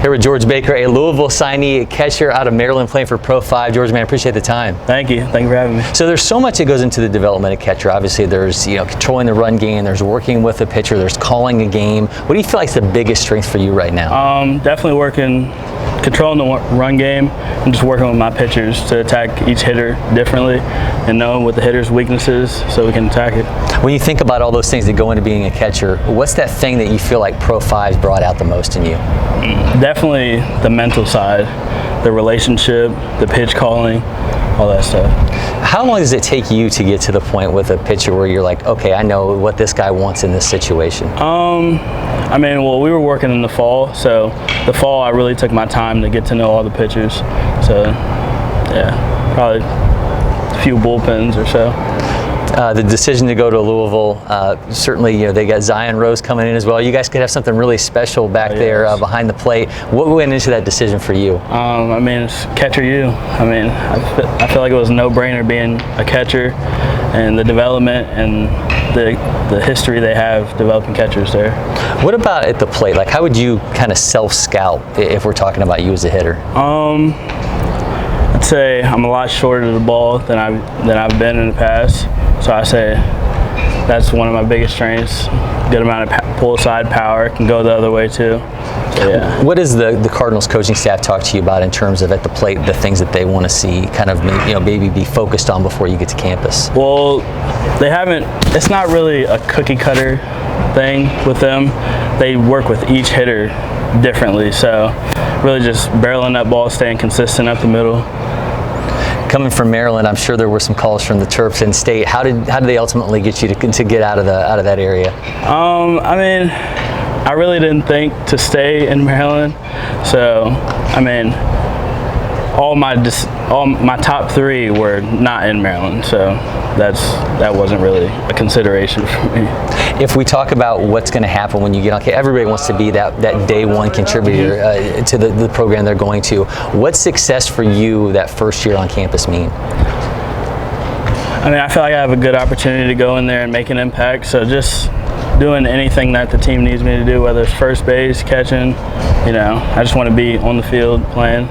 Here with George Baker, a Louisville signee, catcher out of Maryland, playing for Pro 5. George, man, I appreciate the time. Thank you. Thank you for having me. So there's so much that goes into the development of catcher. Obviously, there's controlling the run game, there's working with the pitcher, there's calling a game. What do you feel like is the biggest strength for you right now? Definitely controlling the run game and just working with my pitchers to attack each hitter differently and knowing what the hitter's weaknesses so we can attack it. When you think about all those things that go into being a catcher, what's that thing that you feel like Pro 5's brought out the most in you? Definitely the mental side, the relationship, the pitch calling, all that stuff. How long does it take you to get to the point with a pitcher where you're like, okay, I know what this guy wants in this situation? I mean, well, we were working in the fall, so the fall I really took my time to get to know all the pitchers. So, yeah, probably a few bullpens or so. The decision to go to Louisville, certainly, they got Zion Rose coming in as well. You guys could have something really special back there behind the plate. What went into that decision for you? I mean, it's catcher you. I mean, I feel like it was a no-brainer being a catcher, and the development and the history they have developing catchers there. What about at the plate? Like, how would you kind of self-scout if we're talking about you as a hitter? I'd say I'm a lot shorter to the ball than I've been in the past. So I say that's one of my biggest strengths. Good amount of pull side power, can go the other way too. So, yeah. What does the Cardinals coaching staff talk to you about in terms of at the plate, the things that they want to see, kind of maybe be focused on before you get to campus? Well, they haven't. It's not really a cookie cutter thing with them. They work with each hitter differently. So really just barreling that ball, staying consistent up the middle. Coming from Maryland, I'm sure there were some calls from the Terps in state. How did they ultimately get you to get out of that area? I mean, I really didn't think to stay in Maryland. So, I mean, all my top three were not in Maryland. So that wasn't really a consideration for me. If we talk about what's going to happen when you get on campus, everybody wants to be that day one contributor to the program they're going to. What's success for you that first year on campus mean? I mean, I feel like I have a good opportunity to go in there and make an impact. So just doing anything that the team needs me to do, whether it's first base, catching, I just want to be on the field playing.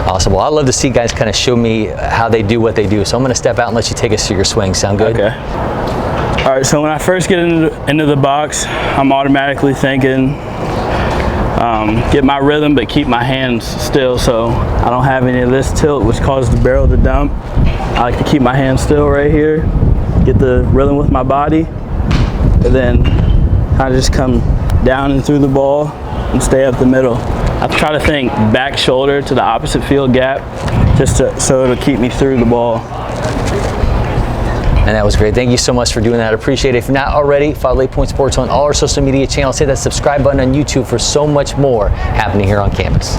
Awesome. Well, I'd love to see guys kind of show me how they do what they do. So I'm going to step out and let you take us through your swing. Sound good? Okay. All right, so when I first get into the box, I'm automatically thinking, get my rhythm, but keep my hands still so I don't have any of this tilt, which causes the barrel to dump. I like to keep my hands still right here, get the rhythm with my body, and then kind of just come down and through the ball and stay up the middle. I try to think back shoulder to the opposite field gap, just so it'll keep me through the ball. And that was great. Thank you so much for doing that. I appreciate it. If you're not already, follow LakePoint Sports on all our social media channels. Hit that subscribe button on YouTube for so much more happening here on campus.